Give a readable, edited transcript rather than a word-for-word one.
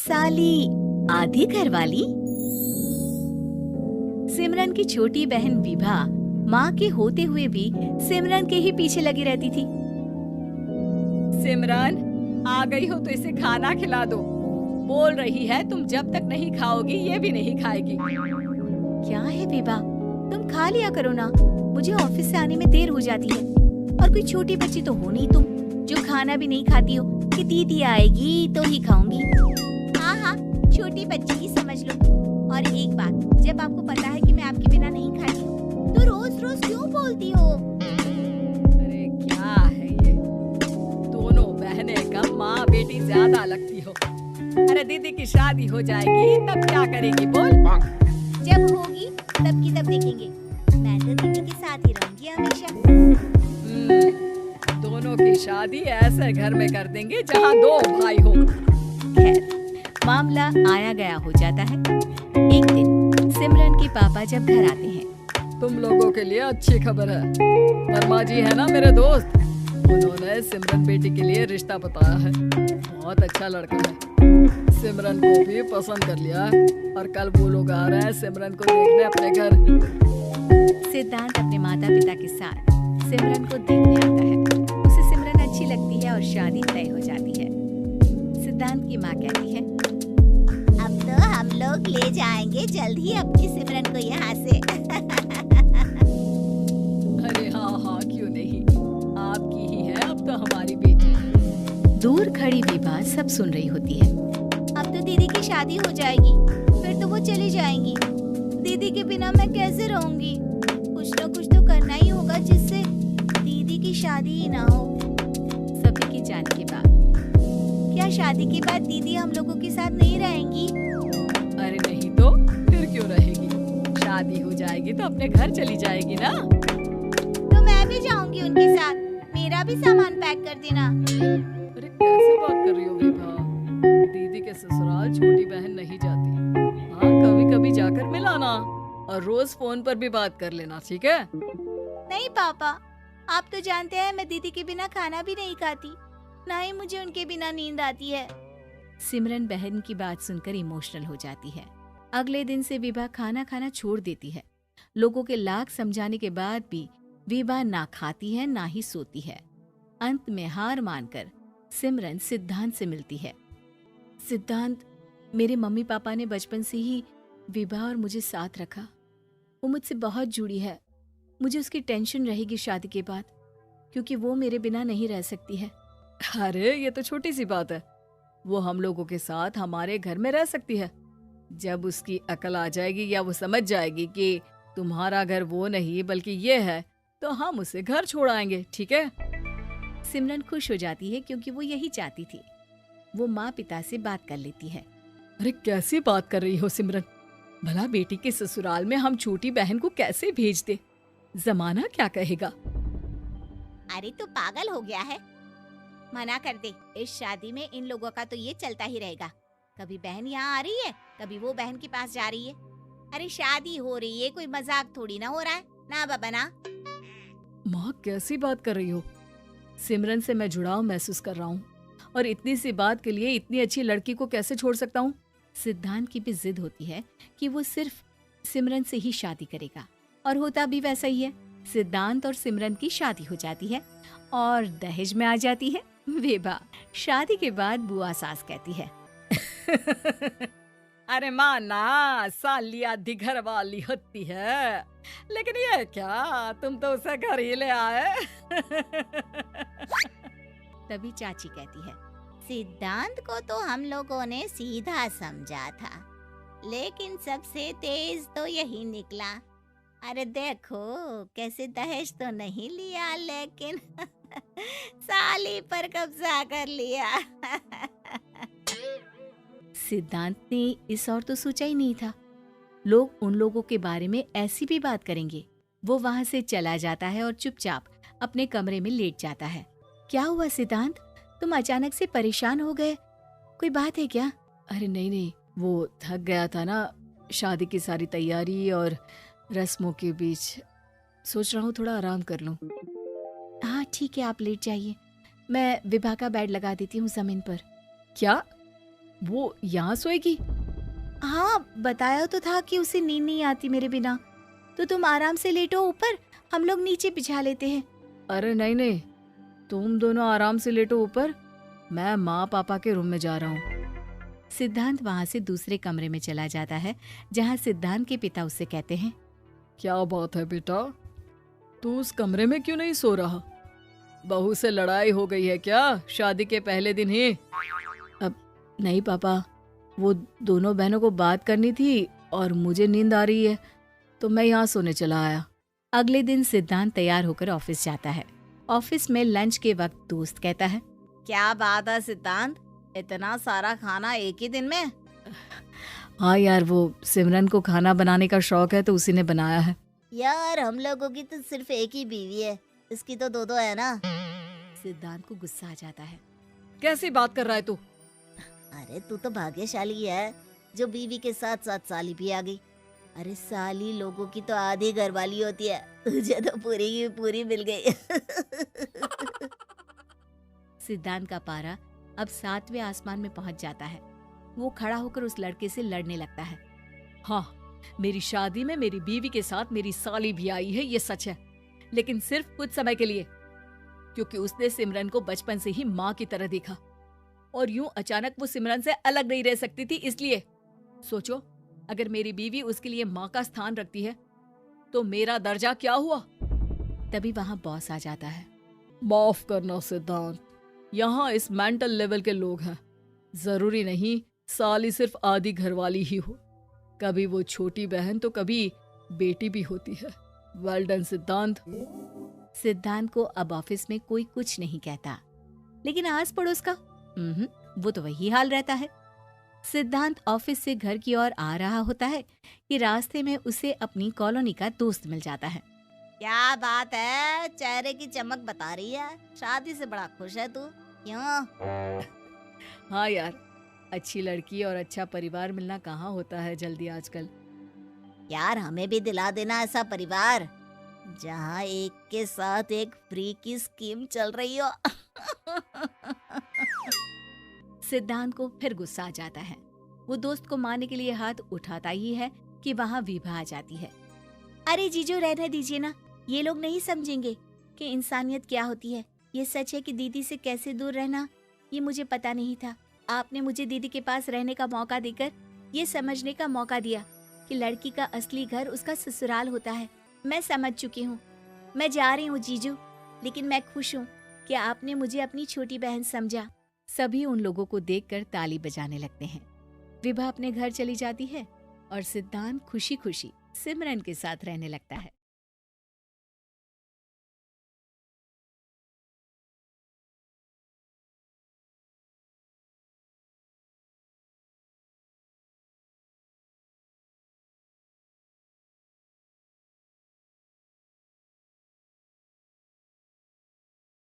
साली आधी घरवाली। सिमरन की छोटी बहन विभा माँ के होते हुए भी सिमरन के ही पीछे लगी रहती थी। सिमरन आ गई हो तो इसे खाना खिला दो। बोल रही है तुम जब तक नहीं खाओगी ये भी नहीं खाएगी। क्या है विभा, तुम खा लिया करो ना, मुझे ऑफिस से आने में देर हो जाती है। और कोई छोटी बच्ची तो हो नहीं तुम जो खाना भी नहीं खाती हो कि दीदी आएगी तो ही खाऊंगी। हाँ हाँ, छोटी बच्ची ही समझ लो। और एक बात, जब आपको पता है कि मैं आपके बिना नहीं खाती हूँ तो रोज रोज क्यों बोलती हो? अरे क्या है ये, दोनों बहनें कम माँ बेटी ज्यादा लगती हो। अरे दीदी की शादी हो जाएगी तब क्या करेगी बोल? जब होगी तब की तब देखेंगे। मैं तो दीदी के साथ ही रहूंगी हमेशा। दोनों की शादी ऐसे घर में कर देंगे जहाँ दो भाई हो। खैर, मामला आया गया हो जाता है। एक दिन सिमरन के पापा जब घर आते हैं। तुम लोगों के लिए अच्छी खबर है। वर्मा जी है ना मेरे दोस्त, उन्होंने सिमरन बेटी के लिए रिश्ता बताया है। बहुत अच्छा लड़का है, सिमरन को भी पसंद कर लिया है और कल वो लोग आ रहे हैं सिमरन को देखने अपने घर। सिद्धांत अपने माता पिता के साथ सिमरन को देखने आता है। उसे सिमरन अच्छी लगती है और शादी तय हो जाती है। सिद्धांत की माँ कहती है, अब तो हम लोग ले जाएंगे जल्द ही अपनी सिमरन को यहाँ से। अरे हाँ हाँ, क्यों नहीं, आपकी ही है अब तो हमारी बेटी। दूर खड़ी विभा सब सुन रही होती है। अब तो दीदी की शादी हो जाएगी, फिर तो वो चली जाएंगी। दीदी के बिना मैं कैसे रहूंगी? कुछ ना कुछ तो करना ही होगा जिससे दीदी की शादी ही ना हो। सभी के जाने के बाद क्या शादी के बाद दीदी हम लोगों के साथ नहीं रहेंगी? अरे नहीं तो फिर क्यों रहेगी, शादी हो जाएगी तो अपने घर चली जाएगी ना। तो मैं भी जाऊंगी उनके साथ, मेरा भी सामान पैक कर देना। अरे कैसे बात कर रही हो विभा, दीदी के ससुराल छोटी बहन नहीं जाती। हाँ, कभी कभी जाकर मिलाना और रोज फोन पर भी बात कर लेना, ठीक है? नहीं पापा, आप तो जानते हैं मैं दीदी के बिना खाना भी नहीं खाती, ना ही मुझे उनके बिना नींद आती है। सिमरन बहन की बात सुनकर इमोशनल हो जाती है। अगले दिन से विभा खाना खाना छोड़ देती है। लोगों के लाख समझाने के बाद भी विभा ना खाती है ना ही सोती है। अंत में हार मानकर सिमरन सिद्धांत से मिलती है। सिद्धांत, मेरे मम्मी पापा ने बचपन से ही विभा और मुझे साथ रखा। वो मुझसे बहुत जुड़ी है। मुझे उसकी टेंशन रहेगी शादी के बाद, क्योंकि वो मेरे बिना नहीं रह सकती है। अरे ये तो छोटी सी बात है, वो हम लोगों के साथ हमारे घर में रह सकती है। जब उसकी अकल आ जाएगी या वो समझ जाएगी कि तुम्हारा घर वो नहीं बल्कि ये है, तो हम उसे घर छोड़ आएंगे, ठीक है? सिमरन खुश हो जाती है क्योंकि वो यही चाहती थी। वो माँ पिता से बात कर लेती है। अरे कैसी बात कर रही हो सिमरन, भला बेटी के ससुराल में हम छोटी बहन को कैसे भेज दे? जमाना क्या कहेगा? अरे तू पागल हो गया है, मना कर दे। इस शादी में इन लोगों का तो ये चलता ही रहेगा। कभी बहन यहाँ आ रही है, कभी वो बहन के पास जा रही है। अरे शादी हो रही है, कोई मजाक थोड़ी ना हो रहा है ना बाबा ना। माँ कैसी बात कर रही हो? सिमरन से मैं जुड़ाव महसूस कर रहा हूँ और इतनी सी बात के लिए इतनी अच्छी लड़की को कैसे छोड़ सकता हूँ? सिद्धांत की भी जिद होती है कि वो सिर्फ सिमरन से ही शादी करेगा, और होता भी वैसा ही है। सिद्धांत और सिमरन की शादी हो जाती है और दहेज में आ जाती है विभा। शादी के बाद बुआ सास कहती है, अरे माँ ना, साली आधी घर वाली होती है, लेकिन ये क्या, तुम तो उसे घर ही ले आए। तभी चाची कहती है, सिद्धांत को तो हम लोगों ने सीधा समझा था, लेकिन सबसे तेज तो यही निकला। अरे देखो कैसे दहेज तो नहीं लिया, लेकिन साली पर कब्जा कर लिया। सिद्धांत ने इस और तो सोचा ही नहीं था, लोग उन लोगों के बारे में ऐसी भी बात करेंगे। वो वहां से चला जाता है और चुपचाप अपने कमरे में लेट जाता है। क्या हुआ सिद्धांत, तुम अचानक से परेशान हो गए, कोई बात है क्या? अरे नहीं नहीं, वो थक गया था ना, शादी की सारी तैयारी और रस्मों के बीच, सोच रहा हूँ थोड़ा आराम कर लूं। हाँ ठीक है, आप लेट जाइए, मैं विभा का बेड लगा देती हूँ जमीन पर। क्या? वो यहाँ सोएगी? हाँ, बताया तो था कि उसे नींद नहीं आती मेरे बिना। तो तुम आराम से लेटो ऊपर, हम लोग नीचे बिछा लेते हैं। अरे नहीं नहीं, तुम दोनों आराम से लेटो ऊपर, मैं माँ पापा के रूम में जा रहा हूँ। सिद्धांत वहाँ से दूसरे कमरे में चला जाता है, जहाँ सिद्धांत के पिता उससे कहते हैं, क्या बात है बेटा, तू उस कमरे में क्यों नहीं सो रहा? बहू से लड़ाई हो गई है क्या शादी के पहले दिन ही? अब नहीं पापा, वो दोनों बहनों को बात करनी थी और मुझे नींद आ रही है, तो मैं यहाँ सोने चला आया। अगले दिन सिद्धांत तैयार होकर ऑफिस जाता है। ऑफिस में लंच के वक्त दोस्त कहता है, क्या बात है सिद्धांत, इतना सारा खाना एक ही दिन में? हाँ यार, वो सिमरन को खाना बनाने का शौक है तो उसी ने बनाया है। यार हम लोगों की तो सिर्फ एक ही बीवी है, इसकी तो दो दो है ना। सिद्धांत को गुस्सा आ जाता है। कैसी बात कर रहा है तू? अरे तू तो भाग्यशाली है जो बीवी के साथ साथ साली भी आ गई। अरे साली लोगों की तो आधी घरवाली होती है, तुझे तो पूरी की पूरी मिल गई। सिद्धांत का पारा अब 7वें आसमान में पहुंच जाता है। वो खड़ा होकर उस लड़के से लड़ने लगता है। हाँ, मेरी शादी में मेरी बीवी के साथ मेरी साली भी आई है, ये सच है, लेकिन सिर्फ कुछ समय के लिए, क्योंकि उसने सिमरन को बचपन से ही माँ की तरह देखा और यूं अचानक वो सिमरन से अलग नहीं रह सकती थी। इसलिए सोचो, अगर मेरी बीवी उसके लिए माँ का स्थान रखती है तो मेरा दर्जा क्या हुआ? तभी वहाँ बॉस आ जाता है। माफ करना सिद्धांत, यहाँ इस मेंटल लेवल के लोग हैं। जरूरी नहीं साली सिर्फ आधी घरवाली ही हो, कभी वो छोटी बहन तो कभी बेटी भी होती है। वेल डन सिद्धांत। सिद्धांत को अब ऑफिस में कोई कुछ नहीं कहता, लेकिन आस पड़ोस का वो तो वही हाल रहता है। सिद्धांत ऑफिस से घर की ओर आ रहा होता है कि रास्ते में उसे अपनी कॉलोनी का दोस्त मिल जाता है। क्या बात है, चेहरे की चमक बता रही है, शादी से बड़ा खुश है तू, क्यों? हाँ यार, अच्छी लड़की और अच्छा परिवार मिलना कहाँ होता है जल्दी आजकल। यार हमें भी दिला देना ऐसा परिवार जहाँ एक के साथ एक फ्री की स्कीम चल रही हो। सिद्धांत को फिर गुस्सा आ जाता है। वो दोस्त को मारने के लिए हाथ उठाता ही है कि वहाँ विभा आ जाती है। अरे जीजू, रहने दीजिए ना, ये लोग नहीं समझेंगे कि इंसानियत क्या होती है। ये सच है कि दीदी से कैसे दूर रहना, ये मुझे पता नहीं था। आपने मुझे दीदी के पास रहने का मौका देकर ये समझने का मौका दिया कि लड़की का असली घर उसका ससुराल होता है। मैं समझ चुकी हूँ, मैं जा रही हूँ जीजू, लेकिन मैं खुश हूँ कि आपने मुझे अपनी छोटी बहन समझा। सभी उन लोगों को देखकर ताली बजाने लगते हैं। विभा अपने घर चली जाती है और सिद्धांत खुशी खुशी सिमरन के साथ रहने लगता है।